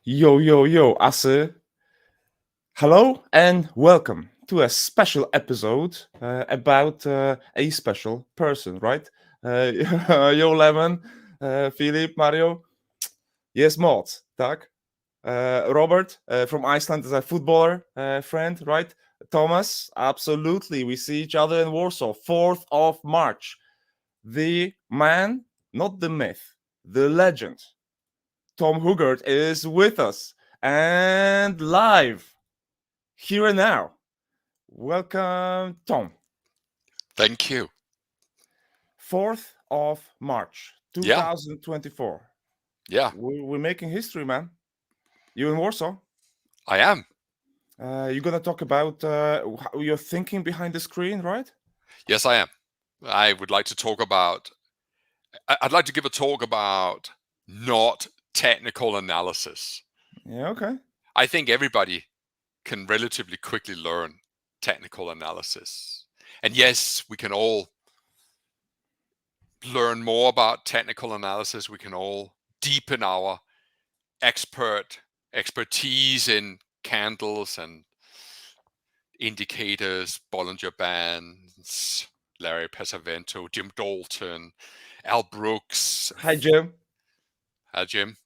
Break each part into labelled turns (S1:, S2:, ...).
S1: Yo, yo, yo, Asse. Hello and welcome to a special episode about a special person, right? Yo, Lemon, Philip, Mario. Yes, Maud, tak? Robert from Iceland is a footballer friend, right? Thomas, absolutely. We see each other in Warsaw, 4th of March. The man, not the myth, the legend. Tom Hugert is with us and live here and now. Welcome, Tom.
S2: Thank you.
S1: 4th of March,
S2: Yeah,
S1: 2024.
S2: yeah,
S1: We're making history, man. You in Warsaw?
S2: I am.
S1: You're gonna talk about how you're thinking behind the screen, right?
S2: Yes, I am. I would like to talk about, I'd like to give a talk about not technical analysis.
S1: Yeah, okay.
S2: I think everybody can relatively quickly learn technical analysis. And yes, we can all learn more about technical analysis. We can all deepen our expertise in candles and indicators, Bollinger Bands, Larry Pesavento, Jim Dalton, Al Brooks.
S1: Hi, Jim.
S2: Hi, Jim.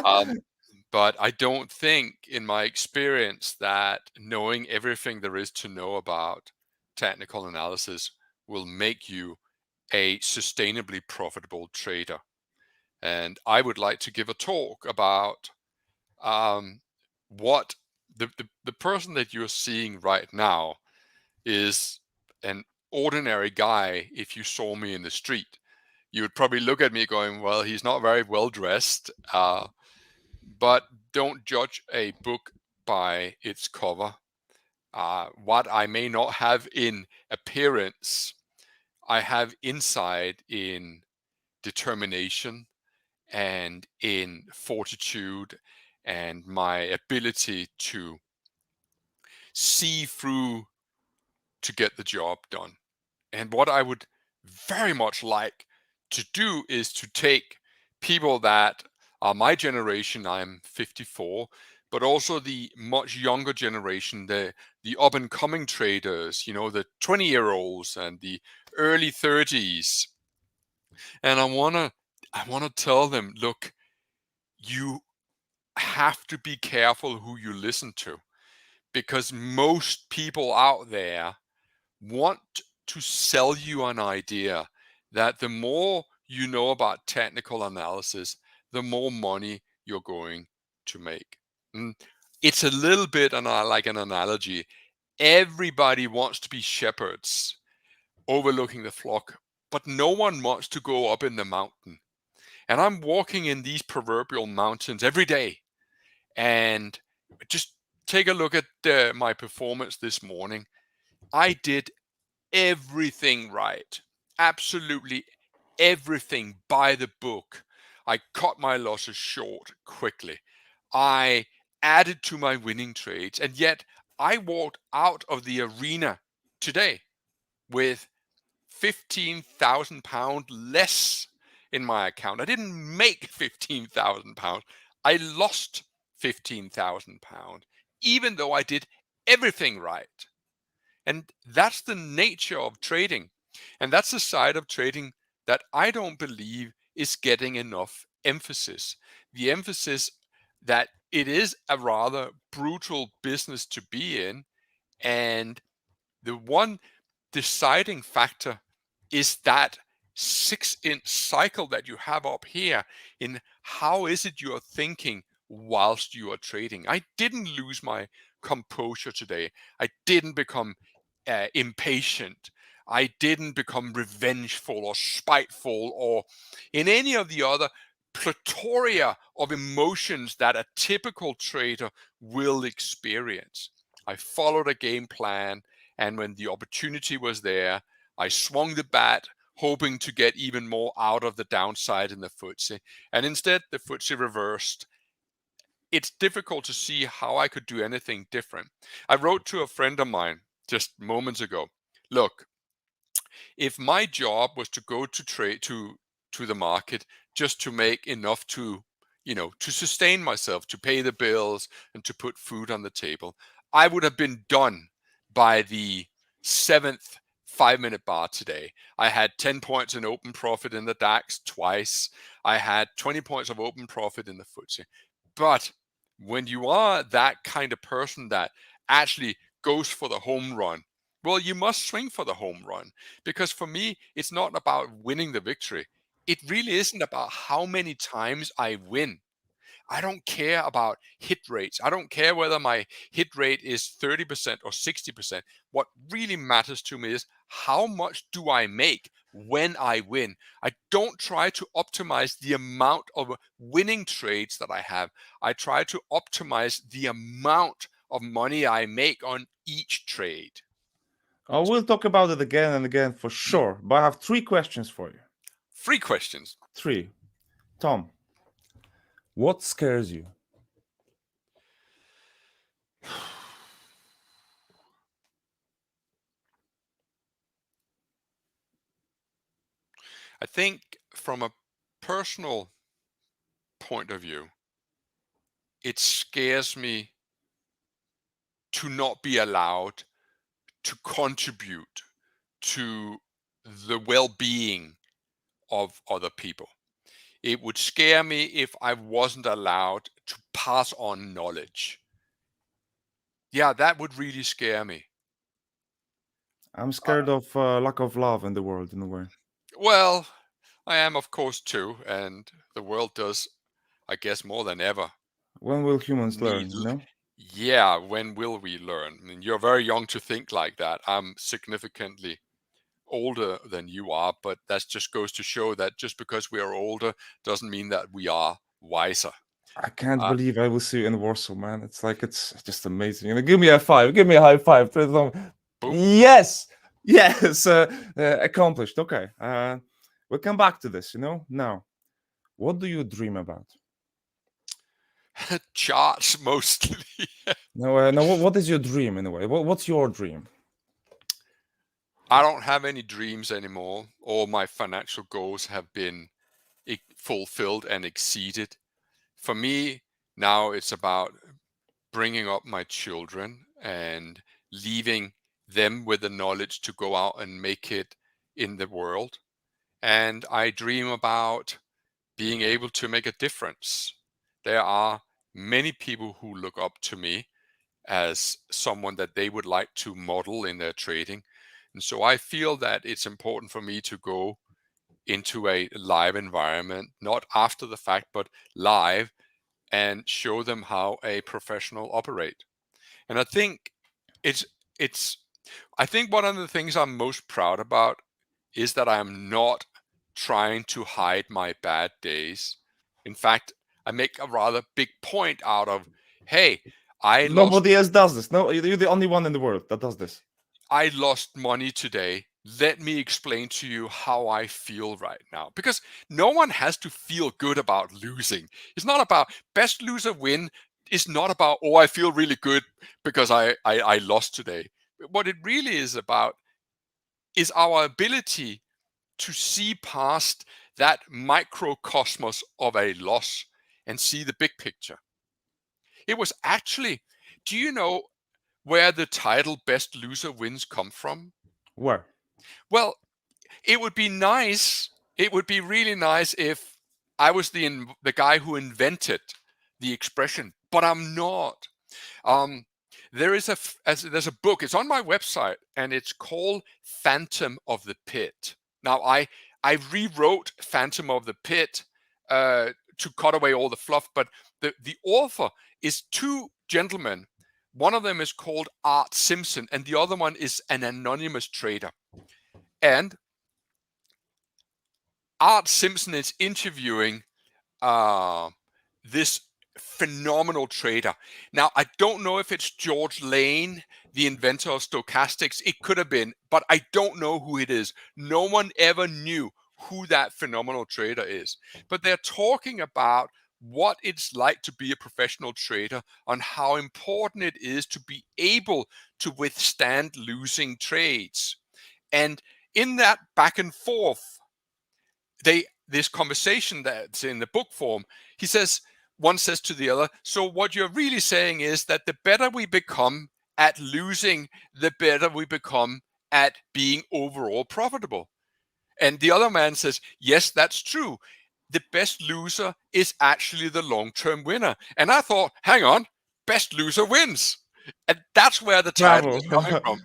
S2: um, but I don't think, in my experience, that knowing everything there is to know about technical analysis will make you a sustainably profitable trader. And I would like to give a talk about what the person that you're seeing right now is an ordinary guy. If you saw me in the street, you would probably look at me going, well, he's not very well dressed. But don't judge a book by its cover. What I may not have in appearance, I have inside in determination and in fortitude and my ability to see through to get the job done. And what I would very much like to do is to take people that are my generation, I'm 54, but also the much younger generation, the up and coming traders, the 20-year-olds and the early 30s. And I want to tell them, look, you have to be careful who you listen to, because most people out there want to sell you an idea that the more you know about technical analysis, the more money you're going to make. Mm, It's a little bit like an analogy. Everybody wants to be shepherds overlooking the flock, but no one wants to go up in the mountain. And I'm walking in these proverbial mountains every day. And just take a look at my performance this morning. I did everything right. Absolutely everything by the book. I cut my losses short quickly. I added to my winning trades, and yet I walked out of the arena today with £15,000 less in my account. I didn't make £15,000. I lost £15,000, even though I did everything right. And that's the nature of trading. And that's the side of trading that I don't believe is getting enough emphasis. The emphasis that it is a rather brutal business to be in. And the one deciding factor is that 6-inch cycle that you have up here in how is it you're thinking whilst you are trading. I didn't lose my composure today. I didn't become impatient. I didn't become revengeful or spiteful or in any of the other plethora of emotions that a typical trader will experience. I followed a game plan, and when the opportunity was there, I swung the bat, hoping to get even more out of the downside in the FTSE. And instead, the FTSE reversed. It's difficult to see how I could do anything different. I wrote to a friend of mine just moments ago, look, if my job was to go to trade to the market just to make enough to to sustain myself, to pay the bills, and to put food on the table, I would have been done by the 7th 5-minute bar today. I had 10 points in open profit in the DAX twice. I had 20 points of open profit in the FTSE. But when you are that kind of person that actually goes for the home run, well, you must swing for the home run, because for me, it's not about winning the victory. It really isn't about how many times I win. I don't care about hit rates. I don't care whether my hit rate is 30% or 60%. What really matters to me is how much do I make when I win. I don't try to optimize the amount of winning trades that I have. I try to optimize the amount of money I make on each trade.
S1: Oh, we'll talk about it again and again for sure. But I have 3 questions for you.
S2: 3 questions.
S1: 3. Tom, what scares you?
S2: I think from a personal point of view, it scares me to not be allowed to contribute to the well-being of other people. It would scare me if I wasn't allowed to pass on knowledge. Yeah, that would really scare me.
S1: I'm scared of lack of love in the world, in a way.
S2: Well, I am, of course, too, and the world does, I guess, more than ever.
S1: When will humans learn,
S2: Yeah, when will we learn? I mean, you're very young to think like that. I'm significantly older than you are, but that just goes to show that just because we are older doesn't mean that we are wiser.
S1: I can't believe I will see you in Warsaw, man. It's just amazing. Give me a 5. Give me a high five.
S2: Boom.
S1: Yes. Yes. Accomplished. Okay. We'll come back to this, Now, what do you dream about?
S2: Charts mostly.
S1: No, what is your dream in a way? What's your dream?
S2: I don't have any dreams anymore. All my financial goals have been fulfilled and exceeded. For me, now it's about bringing up my children and leaving them with the knowledge to go out and make it in the world. And I dream about being able to make a difference. There are many people who look up to me as someone that they would like to model in their trading. And so I feel that it's important for me to go into a live environment, not after the fact, but live, and show them how a professional operate. And I think I think one of the things I'm most proud about is that I'm not trying to hide my bad days. In fact, I make a rather big point out of, hey,
S1: Nobody else does this. No, you're the only one in the world that does this.
S2: I lost money today. Let me explain to you how I feel right now. Because no one has to feel good about losing. It's not about best loser win. It's not about, oh, I feel really good because I lost today. What it really is about is our ability to see past that microcosmos of a loss and see the big picture. It was actually, do you know where the title Best Loser Wins come from?
S1: Where?
S2: Well, it would be nice. It would be really nice if I was the guy who invented the expression, but I'm not. There's a book. It's on my website, and it's called Phantom of the Pit. Now, I rewrote Phantom of the Pit to cut away all the fluff, but the author is 2 gentlemen. One of them is called Art Simpson, and the other one is an anonymous trader. And Art Simpson is interviewing this phenomenal trader. Now, I don't know if it's George Lane, the inventor of stochastics. It could have been, but I don't know who it is. No one ever knew who that phenomenal trader is. But they're talking about what it's like to be a professional trader, on how important it is to be able to withstand losing trades. And in that back and forth, this conversation that's in the book form, he says, one says to the other, so what you're really saying is that the better we become at losing, the better we become at being overall profitable. And the other man says, yes, that's true. The best loser is actually the long-term winner. And I thought, hang on, best loser wins. And that's where the title
S1: Bravo.
S2: is coming from.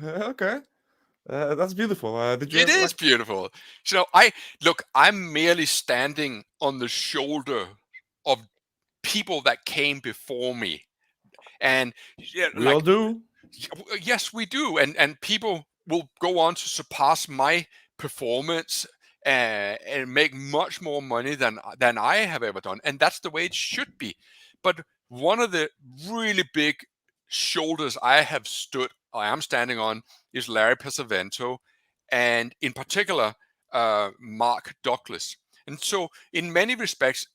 S1: Okay. That's beautiful. Did you
S2: It
S1: ever,
S2: is beautiful. So I'm merely standing on the shoulder of people that came before me. And
S1: we all do?
S2: yes, we do. And people will go on to surpass my performance and make much more money than I have ever done. And that's the way it should be. But one of the really big shoulders I am standing on is Larry Pesavento, and in particular, Mark Douglas. And so in many respects,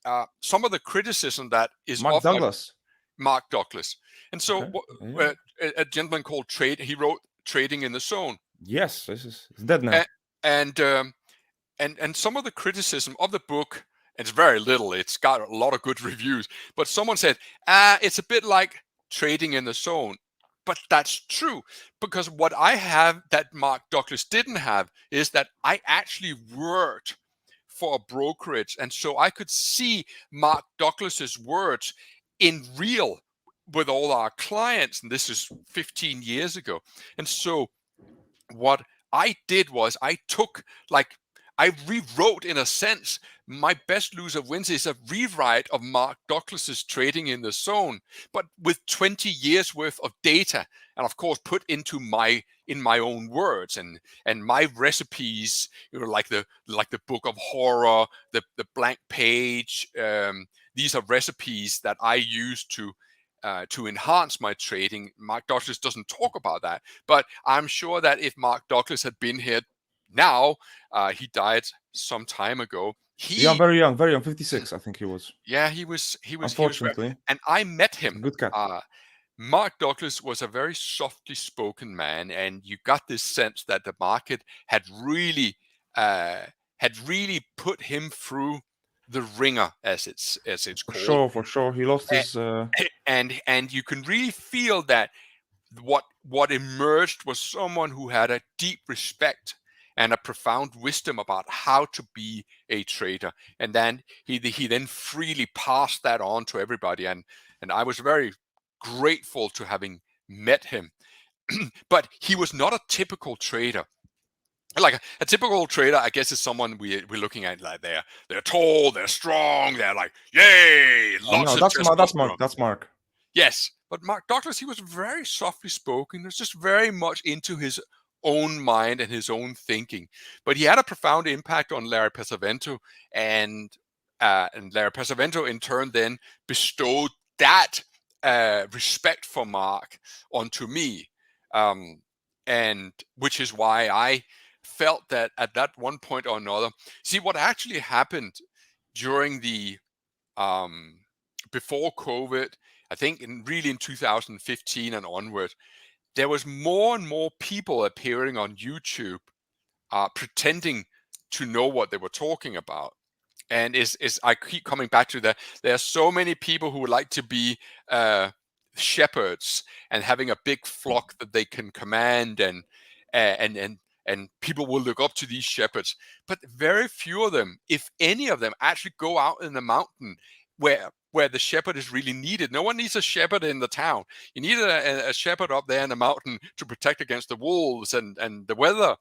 S2: some of the criticism that is
S1: Mark
S2: often
S1: Douglas.
S2: Mark Douglas. And so
S1: Okay. Yeah.
S2: a gentleman called he wrote Trading in the Zone.
S1: Yes, it's dead now.
S2: And some of the criticism of the book, it's very little, it's got a lot of good reviews, but someone said, it's a bit like Trading in the Zone. But that's true, because what I have that Mark Douglas didn't have is that I actually worked for a brokerage. And so I could see Mark Douglas's words in real with all our clients. And this is 15 years ago. And so what I did was I rewrote, in a sense, my best loser wins is a rewrite of Mark Douglas's Trading in the Zone, but with 20 years worth of data, and of course put into my own words and my recipes, like the Book of Horror, the blank page. These are recipes that I use to enhance my trading. Mark Douglas doesn't talk about that, but I'm sure that if Mark Douglas had been here now, he died some time ago.
S1: Very young, 56, I think he was.
S2: Yeah, he was.
S1: Unfortunately.
S2: And I met him.
S1: Good cat.
S2: Mark Douglas was a very softly spoken man, and you got this sense that the market had really put him through the ringer, as it's called.
S1: For sure. He lost his.
S2: And you can really feel that what emerged was someone who had a deep respect and a profound wisdom about how to be a trader. And then he then freely passed that on to everybody. And I was very grateful to having met him. But he was not a typical trader. Like a typical trader, I guess, is someone we're looking at, like they're tall, they're strong, they're like, yay, lots of testosterone.
S1: That's Mark.
S2: Yes, but Mark Douglas, he was very softly spoken. He was just very much into his own mind and his own thinking. But he had a profound impact on Larry Pesavento, and Larry Pesavento in turn then bestowed that respect for Mark onto me, and which is why I felt that at that one point or another. See, what actually happened during the before COVID, I think in 2015 and onward, there was more and more people appearing on YouTube pretending to know what they were talking about. And I keep coming back to that. There are so many people who would like to be shepherds and having a big flock that they can command, and people will look up to these shepherds. But very few of them, if any of them, actually go out in the mountain where the shepherd is really needed. No one needs a shepherd in the town. You need a shepherd up there in the mountain to protect against the wolves and the weather.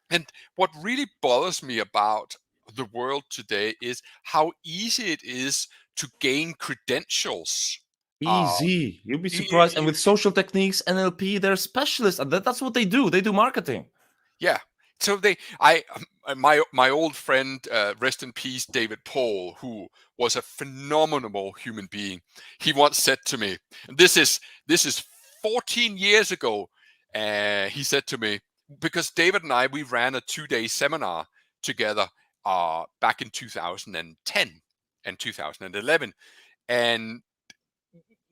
S2: And what really bothers me about the world today is how easy it is to gain credentials.
S1: Easy. You'll be surprised. And with social techniques, NLP, they're specialists. That's what they do. They do marketing.
S2: Yeah. So my old friend, rest in peace, David Paul, who was a phenomenal human being. He once said to me, and this is 14 years ago. He said to me, because David and I, we ran a 2-day seminar together back in 2010 and 2011, and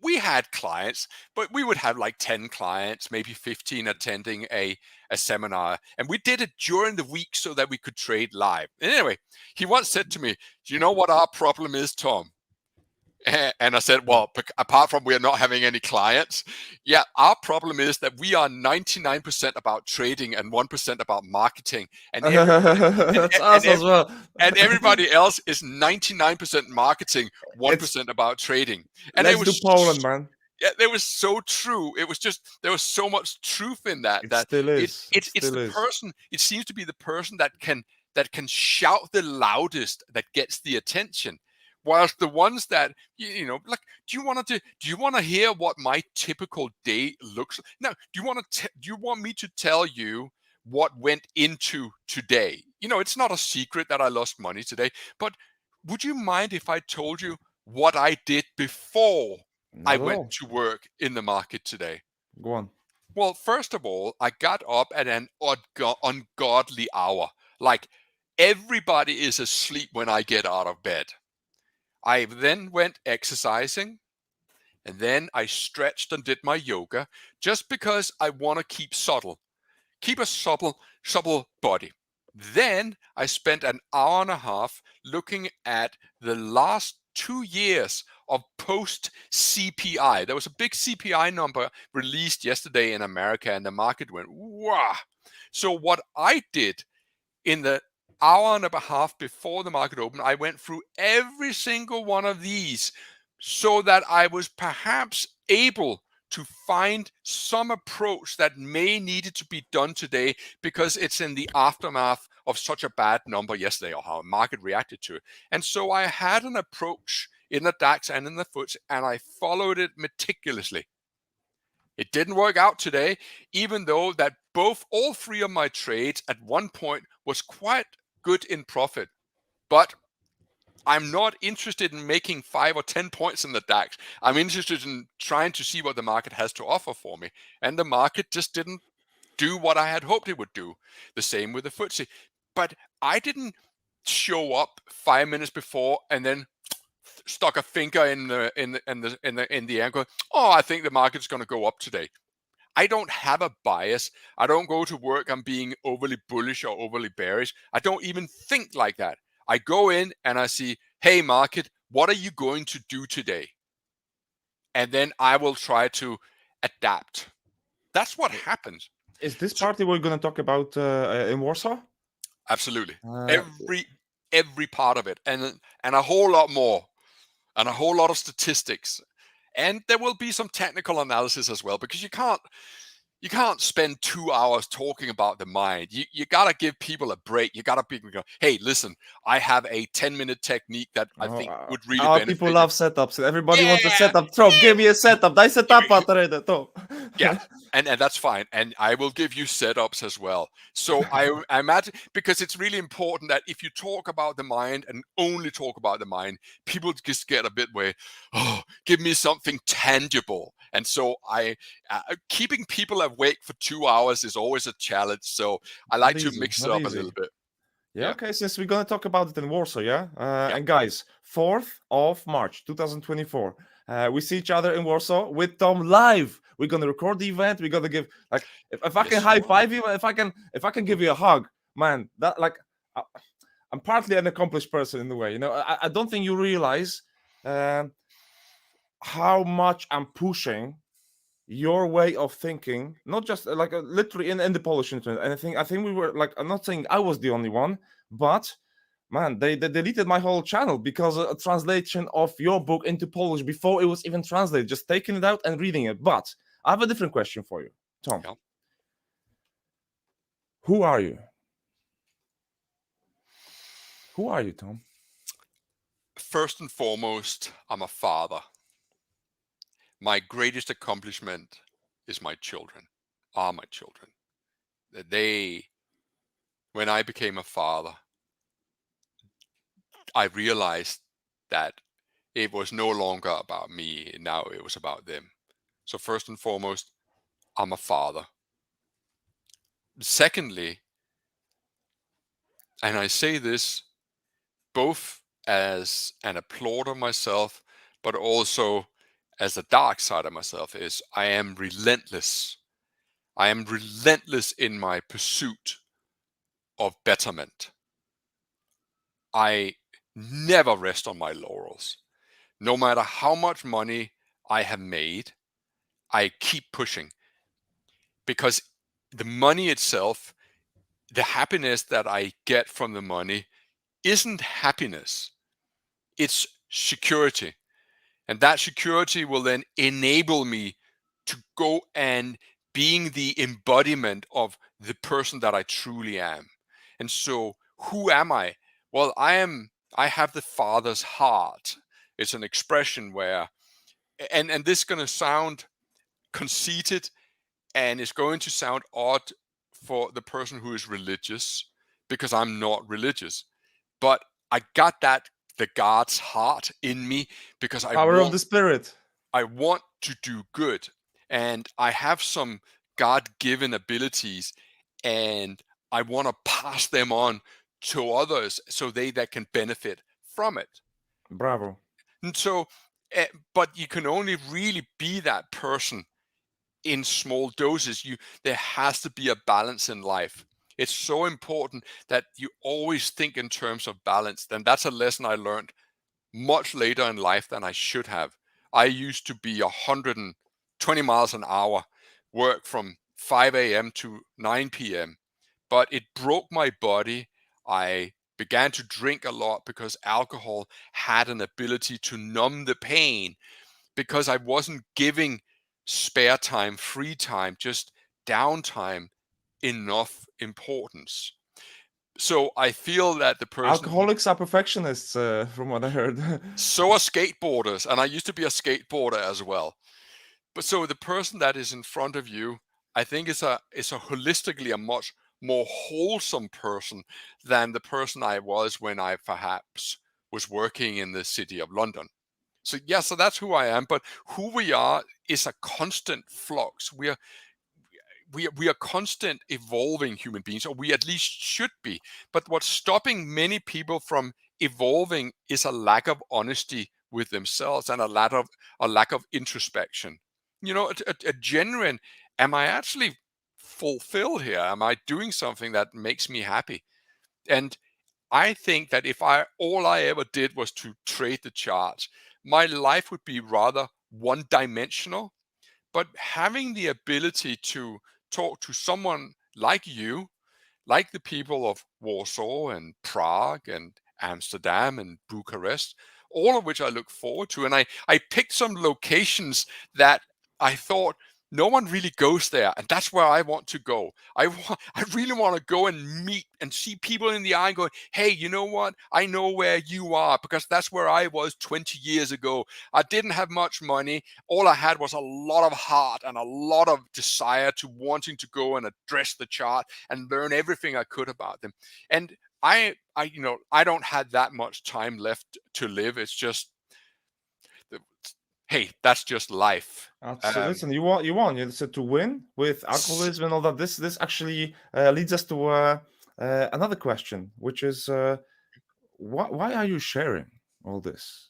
S2: we had clients, but we would have like 10 clients, maybe 15 attending a seminar. And we did it during the week so that we could trade live. And anyway, he once said to me, do you know what our problem is, Tom? And I said, well, apart from we're not having any clients, yeah, our problem is that we are 99% about trading and 1% about marketing. And
S1: That's us as well.
S2: and everybody else is 99% marketing, 1% about trading. And it
S1: Let's do
S2: was
S1: Poland, man.
S2: yeah, it was so true. It was just there was so much truth in that.
S1: It still is.
S2: It's the person. It seems to be the person that can shout the loudest that gets the attention. Whilst the ones that like, do you want to hear what my typical day looks like? No, do you want me to tell you what went into today? It's not a secret that I lost money today, but would you mind if I told you what I did before I
S1: Not at
S2: went
S1: all.
S2: to work in the market today?
S1: Go on.
S2: Well, first of all, I got up at an ungodly hour. Like, everybody is asleep when I get out of bed. I then went exercising, and then I stretched and did my yoga just because I want to keep a supple body. Then I spent an hour and a half looking at the last 2 years of post CPI. There was a big CPI number released yesterday in America, and the market went, wow. So what I did in the hour and a half before the market opened, I went through every single one of these so that I was perhaps able to find some approach that may needed to be done today because it's in the aftermath of such a bad number yesterday, or how a market reacted to it. And so I had an approach in the DAX and in the FTSE, and I followed it meticulously. It didn't work out today, even though that all three of my trades at one point was quite good in profit. But I'm not interested in making 5 or 10 points in the DAX. I'm interested in trying to see what the market has to offer for me. And the market just didn't do what I had hoped it would do. The same with the FTSE. But I didn't show up 5 minutes before and then stuck a finger in the air and go, oh, I think the market's going to go up today. I don't have a bias. I don't go to work I'm being overly bullish or overly bearish. I don't even think like that. I go in and I see, hey, market, what are you going to do today? And then I will try to adapt. That's what happens.
S1: Is this party we're going to talk about in Warsaw?
S2: Absolutely. Every part of it, and a whole lot more, and a whole lot of statistics. And there will be some technical analysis as well, because you can't spend 2 hours talking about the mind. You got to give people a break. You got to go, hey, listen, I have a 10-minute technique that I think would really benefit
S1: people
S2: you.
S1: love setups. Everybody wants a setup. Tom, give me a setup. Daj setupa, Torede, Tom.
S2: Yeah, and that's fine. And I will give you setups as well. So I imagine, because it's really important that if you talk about the mind and only talk about the mind, people just get a bit way, oh, give me something tangible. And so keeping people awake for 2 hours is always a challenge. So I like to mix it up a little bit.
S1: Yeah, okay, since we're going to talk about it in Warsaw, yeah? And guys, 4th of March, 2024, we see each other in Warsaw with Tom live. We're going to record the event. We're going to give, like, if I can high five you, if I can give you a hug, man, that, like, I'm partly an accomplished person in the way, I don't think you realize how much I'm pushing your way of thinking, not just like literally in the Polish internet. And I think we were, like, I'm not saying I was the only one, but man, they deleted my whole channel because a translation of your book into Polish before it was even translated, just taking it out and reading it. But I have a different question for you, Tom.
S2: Yeah.
S1: Who are you? Who are you, Tom?
S2: First and foremost, I'm a father. My greatest accomplishment is my children, are my children. When I became a father, I realized that it was no longer about me. Now it was about them. So first and foremost, I'm a father. Secondly, and I say this both as an applauder myself, but also as the dark side of myself, is I am relentless. I am relentless in my pursuit of betterment. I never rest on my laurels. No matter how much money I have made, I keep pushing, because the money itself, the happiness that I get from the money, isn't happiness. It's security. And that security will then enable me to go and being the embodiment of the person that I truly am. And so who am I? Well, I have the Father's heart. It's an expression where, and this is going to sound conceited, and it's going to sound odd for the person who is religious, because I'm not religious. But I got the God's heart in me, because
S1: Power of the Spirit.
S2: I want to do good, and I have some God-given abilities, and I want to pass them on to others so that can benefit from it.
S1: Bravo.
S2: And so, but you can only really be that person in small doses. There has to be a balance in life. It's so important that you always think in terms of balance. And that's a lesson I learned much later in life than I should have. I used to be 120 miles an hour, work from 5 a.m. to 9 p.m. But it broke my body. I began to drink a lot because alcohol had an ability to numb the pain, because I wasn't giving spare time, free time, just downtime enough importance. So I feel that the person...
S1: Alcoholics are perfectionists, from what I heard.
S2: So are skateboarders, and I used to be a skateboarder as well. But so the person that is in front of you, I think is a holistically a much more wholesome person than the person I was when I perhaps was working in the city of London. So yeah, so that's who I am. But who we are is a constant flux. We are constant evolving human beings, or we at least should be. But what's stopping many people from evolving is a lack of honesty with themselves, and a lack of introspection. A genuine, am I actually fulfilled here? Am I doing something that makes me happy? And I think that if all I ever did was to trade the charts, my life would be rather one-dimensional. But having the ability to talk to someone like you, like the people of Warsaw and Prague and Amsterdam and Bucharest, all of which I look forward to. And I picked some locations that I thought no one really goes there, and that's where I want to go. I really want to go and meet and see people in the eye and go, hey, you know what? I know where you are, because that's where I was 20 years ago. I didn't have much money. All I had was a lot of heart and a lot of desire to wanting to go and address the chart and learn everything I could about them. And I don't have that much time left to live. It's just, hey, that's just life.
S1: So listen, you won. You said to win with alcoholism and all that. This actually leads us to another question, which is why are you sharing all this?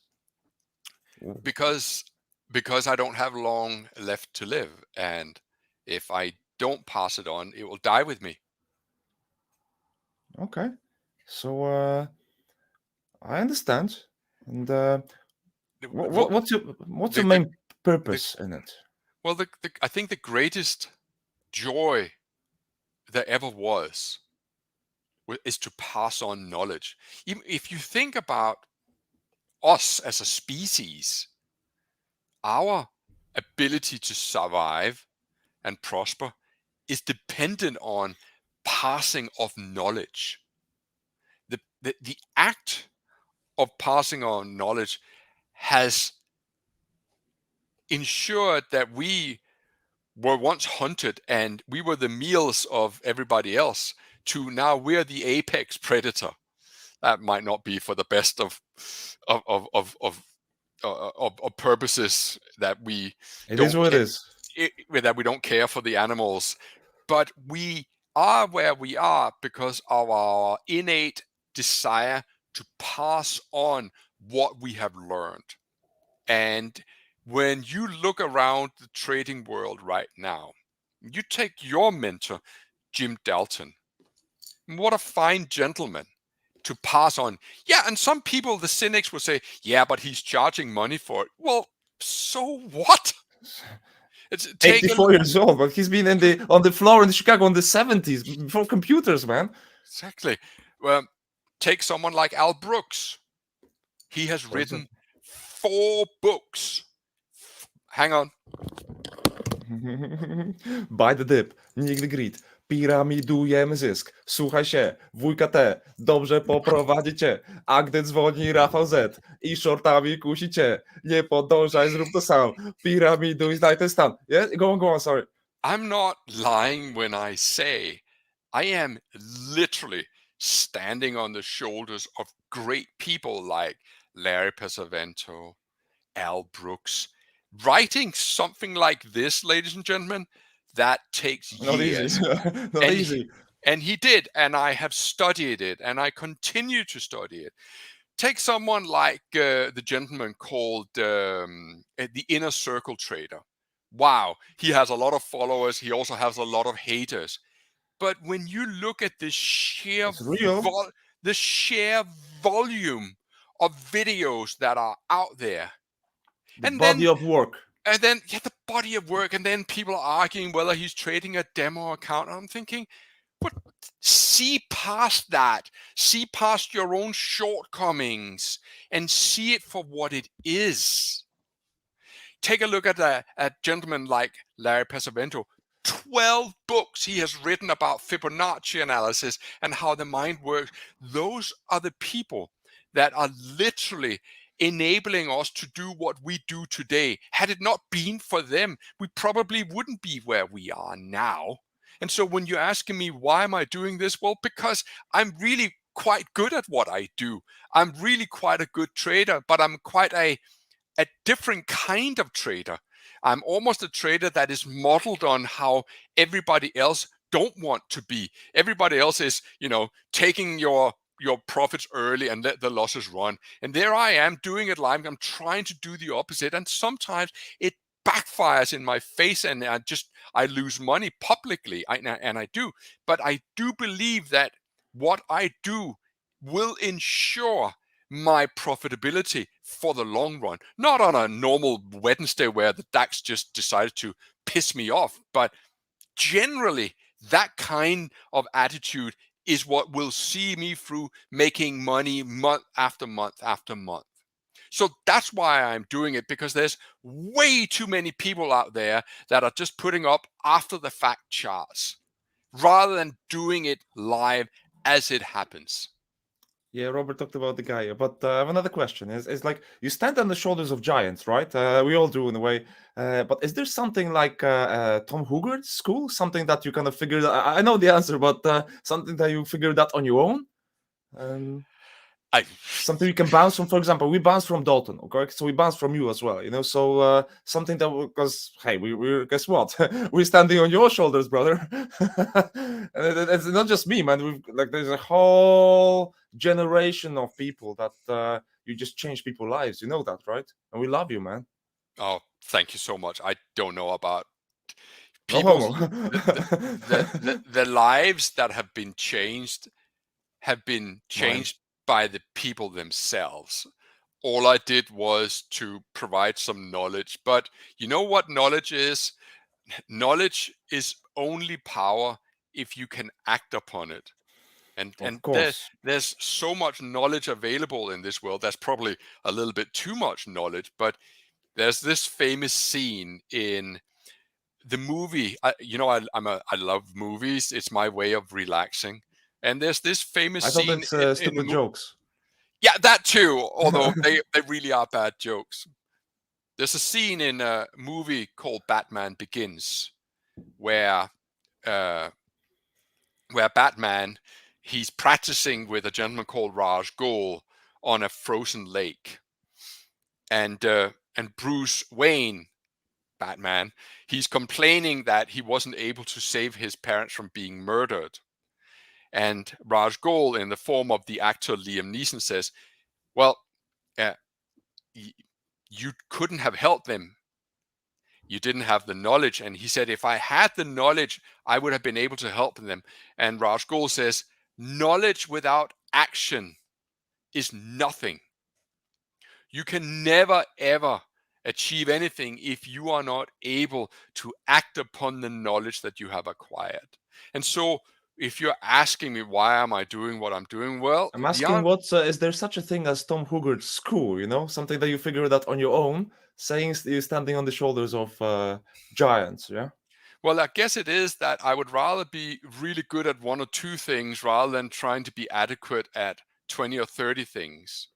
S2: Because I don't have long left to live, and if I don't pass it on, it will die with me.
S1: Okay, so I understand. And what's your main purpose in it?
S2: Well, I think the greatest joy there ever was is to pass on knowledge. Even if you think about us as a species, our ability to survive and prosper is dependent on passing of knowledge. The act of passing on knowledge has ensured that we were once hunted and we were the meals of everybody else, to now we're the apex predator. That might not be for the best of purposes, that we that we don't care for the animals, but we are where we are because of our innate desire to pass on what we have learned. And when you look around the trading world right now, you take your mentor, Jim Dalton. What a fine gentleman. to pass on. Yeah, and some people, the cynics, would say, yeah, but he's charging money for it. Well, so what? It's
S1: 84 years old, but he's been on the floor in Chicago in the 70s before computers, man.
S2: Exactly. Well, take someone like Al Brooks. He has written 4 books. Hang on.
S1: Buy the dip, nigdy grit. Piramidujemy zysk. Słuchaj się, wujka T, dobrze poprowadzi cię. A gdy dzwoni Rafał Z i shortami kusi cię, nie podążaj, zrób to sam. Piramiduj, znaj ten stan. Yeah? Go on, sorry.
S2: I'm not lying when I say I am literally standing on the shoulders of great people like Larry Pesavento, Al Brooks. Writing something like this, ladies and gentlemen, that takes
S1: Not
S2: years.
S1: easy. Not easy.
S2: And he did, and I have studied it, and I continue to study it. Take someone like the gentleman called the Inner Circle Trader. Wow, he has a lot of followers. He also has a lot of haters. But when you look at the sheer volume of videos that are out there,
S1: the body of work.
S2: And then, the body of work, and then people are arguing whether he's trading a demo account. And I'm thinking, but see past that. See past your own shortcomings and see it for what it is. Take a look at a gentleman like Larry Pesavento. 12 books he has written about Fibonacci analysis and how the mind works. Those are the people that are literally enabling us to do what we do today. Had it not been for them, we probably wouldn't be where we are now. And so when you're asking me, why am I doing this? Well, because I'm really quite good at what I do. I'm really quite a good trader, but I'm quite a different kind of trader. I'm almost a trader that is modeled on how everybody else don't want to be. Everybody else is, taking your profits early and let the losses run. And there I am doing it live. I'm trying to do the opposite. And sometimes it backfires in my face and I lose money publicly. And I do. But I do believe that what I do will ensure my profitability for the long run. Not on a normal Wednesday where the DAX just decided to piss me off, but generally that kind of attitude is what will see me through making money month after month after month. So that's why I'm doing it, because there's way too many people out there that are just putting up after the fact charts rather than doing it live as it happens.
S1: Yeah, Robert talked about the guy, but I have another question. Is like, you stand on the shoulders of giants, right? We all do in a way. But is there something like Tom Hooger's school? Something that you kind of figured out? I know the answer, but something that you figured out on your own? Something you can bounce from. For example, we bounce from Dalton, okay? So we bounce from you as well, So something that, because hey, we guess what? We're standing on your shoulders, brother. And it's not just me, man. There's a whole generation of people that you just change people's lives. You know that, right? And we love you, man.
S2: Oh, thank you so much. I don't know about
S1: people.
S2: The lives that have been changed by the people themselves. All I did was to provide some knowledge. But you know what knowledge is? Knowledge is only power if you can act upon it. And there's so much knowledge available in this world. That's probably a little bit too much knowledge, but there's this famous scene in the movie. I love movies. It's my way of relaxing. And there's this famous scene.
S1: I thought it's stupid jokes.
S2: Yeah, that too. Although they really are bad jokes. There's a scene in a movie called Batman Begins, where Batman, he's practicing with a gentleman called Raj Ghul on a frozen lake, and Bruce Wayne, Batman, he's complaining that he wasn't able to save his parents from being murdered. And Raj Ghul, in the form of the actor Liam Neeson, says, well, you couldn't have helped them. You didn't have the knowledge. And he said, if I had the knowledge, I would have been able to help them. And Raj Ghul says, knowledge without action is nothing. You can never, ever achieve anything if you are not able to act upon the knowledge that you have acquired. And so if you're asking me, why am I doing what I'm doing? Well,
S1: I'm asking, is there such a thing as Tom Hoogart's school, something that you figured out on your own, saying you're standing on the shoulders of giants, yeah?
S2: Well, I guess it is that I would rather be really good at one or two things rather than trying to be adequate at 20 or 30 things.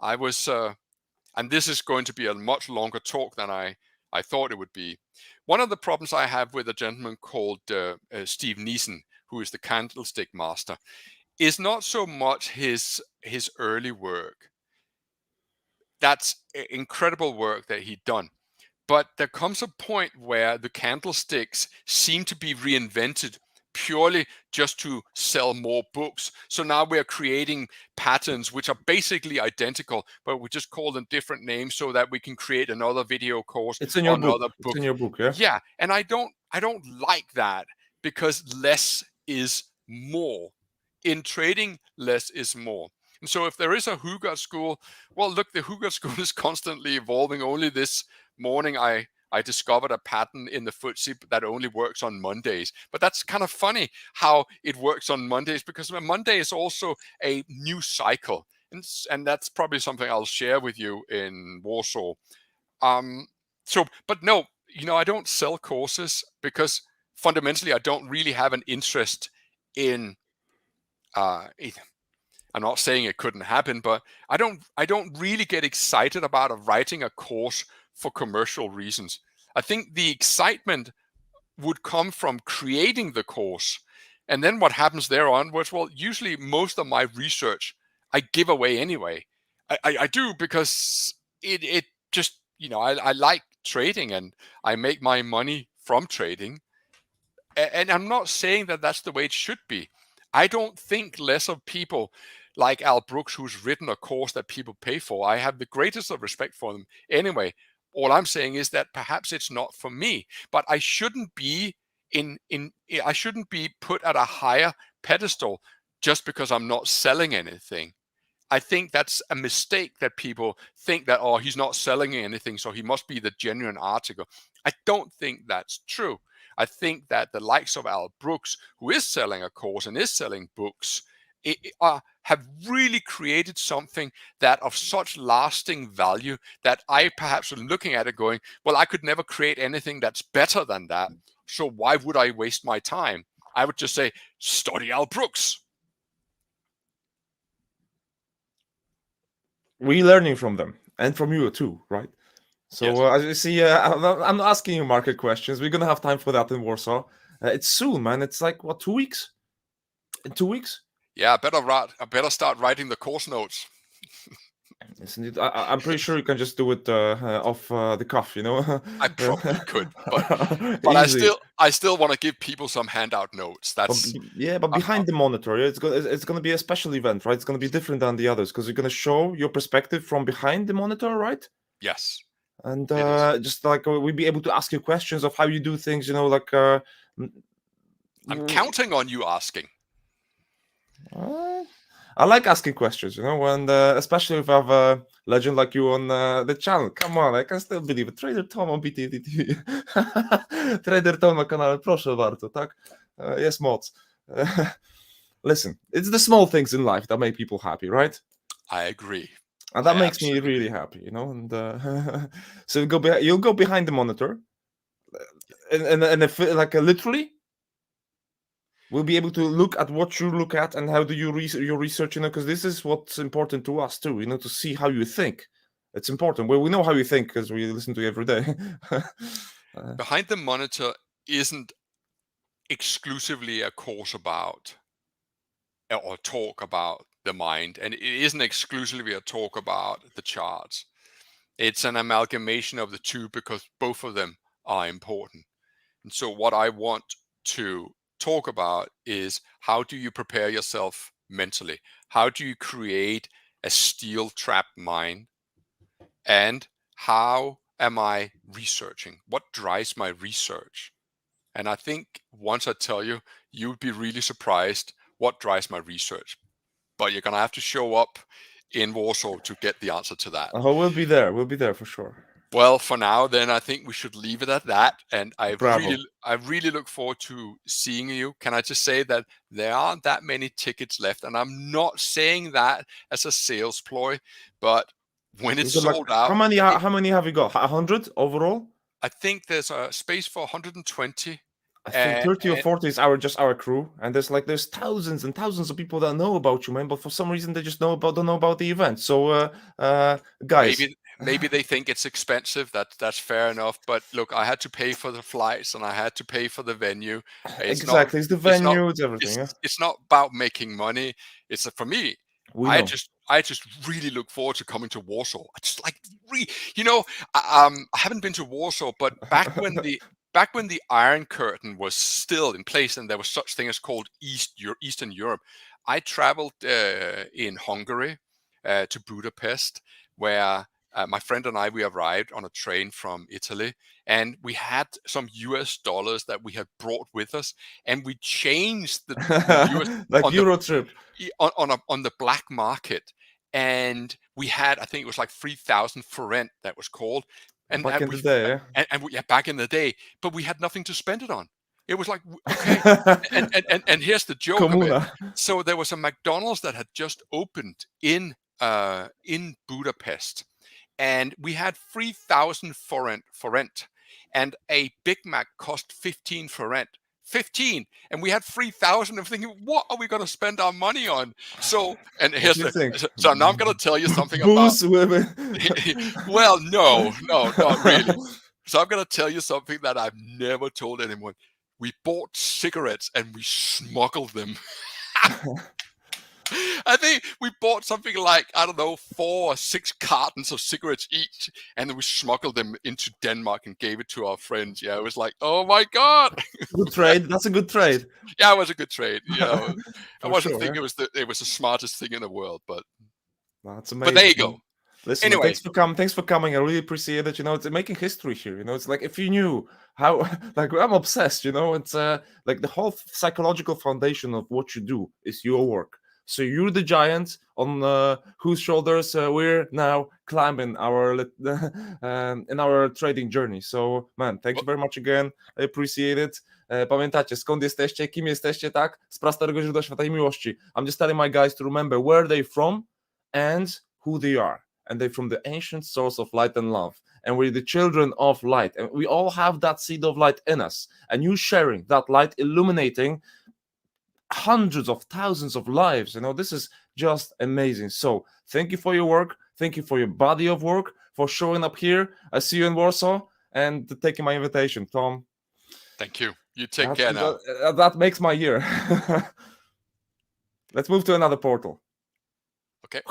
S2: I was, and this is going to be a much longer talk than I thought it would be. One of the problems I have with a gentleman called Steve Neeson, who is the candlestick master, is not so much his early work. That's incredible work that he'd done. But there comes a point where the candlesticks seem to be reinvented purely just to sell more books. So now we're creating patterns which are basically identical, but we just call them different names so that we can create another video course
S1: It's in
S2: or
S1: your book.
S2: another book.
S1: It's in your book, yeah?
S2: Yeah, and I don't like that, because less is more. In trading, less is more. And so if there is a Hugard school, well, look, the Hugard school is constantly evolving. Only this morning I discovered a pattern in the FTSE that only works on Mondays. But that's kind of funny how it works on Mondays, because Monday is also a new cycle. And that's probably something I'll share with you in Warsaw. But no, I don't sell courses because fundamentally I don't really have an interest in I'm not saying it couldn't happen, but I don't really get excited about writing a course for commercial reasons. I think the excitement would come from creating the course, and then what happens there onwards, well, usually most of my research I give away anyway. I do, because it just, I like trading and I make my money from trading. And I'm not saying that that's the way it should be. I don't think less of people like Al Brooks, who's written a course that people pay for. I have the greatest of respect for them anyway. All I'm saying is that perhaps it's not for me, but I shouldn't be I shouldn't be put at a higher pedestal just because I'm not selling anything. I think that's a mistake, that people think that, oh, he's not selling anything, so he must be the genuine article. I don't think that's true. I think that the likes of Al Brooks, who is selling a course and is selling books, have really created something that of such lasting value that I perhaps am looking at it going, well, I could never create anything that's better than that. So why would I waste my time? I would just say, study Al Brooks.
S1: We're learning from them and from you too, right? So
S2: Yes.
S1: as you see, I'm not asking you market questions. We're gonna have time for that in Warsaw. It's soon, man. It's like, what, 2 weeks? In 2 weeks?
S2: Yeah, I better start writing the course notes.
S1: Isn't it? I'm pretty sure you can just do it off the cuff,
S2: I probably could, but
S1: Easy.
S2: I still want to give people some handout notes. That's
S1: But behind the monitor, it's gonna be a special event, right? It's gonna be different than the others because you're gonna show your perspective from behind the monitor, right?
S2: yes.
S1: And
S2: It is.
S1: just like we'll be able to ask you questions of how you do things, like.
S2: I'm counting on you asking.
S1: I like asking questions, and especially if I have a legend like you on the channel. Come on, I can still believe it. Trader Tom on BTTV. Trader Tom na kanale, proszę bardzo, tak? Yes, mods. Listen, it's the small things in life that make people happy, right?
S2: I agree.
S1: And that makes me really happy, And so you'll go behind the monitor, and if, like literally. We'll be able to look at what you look at and how do you your research, because this is what's important to us too, to see how you think. It's important. Well, we know how you think because we listen to you every day.
S2: Behind the monitor isn't exclusively a course about or talk about the mind, and it isn't exclusively a talk about the charts. It's an amalgamation of the two because both of them are important. And so what I want to talk about is, how do you prepare yourself mentally? How do you create a steel trap mind? And how am I researching? What drives my research? And I think once I tell you, you would be really surprised what drives my research. but you're gonna have to show up in Warsaw to get the answer to that.
S1: Oh, we'll be there. We'll be there for sure.
S2: Well, for now, then I think we should leave it at that. And I
S1: Bravo.
S2: really look forward to seeing you. Can I just say that there aren't that many tickets left, and I'm not saying that as a sales ploy, but when it's
S1: Is it like-
S2: sold out,
S1: How many have you got? 100 overall?
S2: I think there's a space for 120.
S1: I think 30 or 40 is our crew, and there's thousands and thousands of people that know about you, man. But for some reason, they just don't know about the event. So, guys,
S2: Maybe they think it's expensive. That's fair enough. But look, I had to pay for the flights and I had to pay for the venue.
S1: exactly, it's the venue, it's everything.
S2: It's not about making money. It's for me. I just really look forward to coming to Warsaw. I just like, I haven't been to Warsaw, but back when the Iron Curtain was still in place and there was such thing as called Eastern Europe, I traveled in Hungary to Budapest, where my friend and I, we arrived on a train from Italy, and we had some US dollars that we had brought with us, and we changed the US
S1: like Euro trip
S2: on the black market, and we had, I think it was like 3,000 forint that was called, and
S1: back in the day,
S2: yeah, back in the day, but we had nothing to spend it on. It was like, okay, and here's the joke of it. So there was a McDonald's that had just opened in Budapest, and we had 3,000 forint, and a Big Mac cost 15 forint. 15, and we had 3,000. I'm thinking, what are we going to spend our money on? So, and here's so now I'm going to tell you something
S1: Booze,
S2: about.
S1: women.
S2: Well, no, not really. So I'm going to tell you something that I've never told anyone. We bought cigarettes and we smuggled them. I think we bought something like, I don't know, 4 or 6 cartons of cigarettes each, and then we smuggled them into Denmark and gave it to our friends. Yeah, it was like, oh my God.
S1: Good trade. That's a good trade.
S2: Yeah, it was a good trade. I wasn't thinking
S1: sure,
S2: it was the smartest thing in the world, but
S1: that's amazing.
S2: But there you go.
S1: Listen,
S2: anyway,
S1: thanks for coming. I really appreciate it. It's making history here. It's like, if you knew how, like, I'm obsessed. It's like the whole psychological foundation of what you do is your work. So you're the giant on whose shoulders we're now climbing in our trading journey. So, man, thank you very much again. I appreciate it. Pamiętacie, skąd jesteście, kim jesteście, tak? Z prastarego źródła świata i miłości. I'm just telling my guys to remember where they're from and who they are. And they're from the ancient source of light and love. And we're the children of light. And we all have that seed of light in us. And you sharing that light, illuminating hundreds of thousands of lives. This is just amazing. So thank you for your work. Thank you for your body of work, for showing up here. I see you in Warsaw and taking my invitation, Tom.
S2: Thank you. You take care now.
S1: That makes my year. Let's move to another portal.
S2: Okay.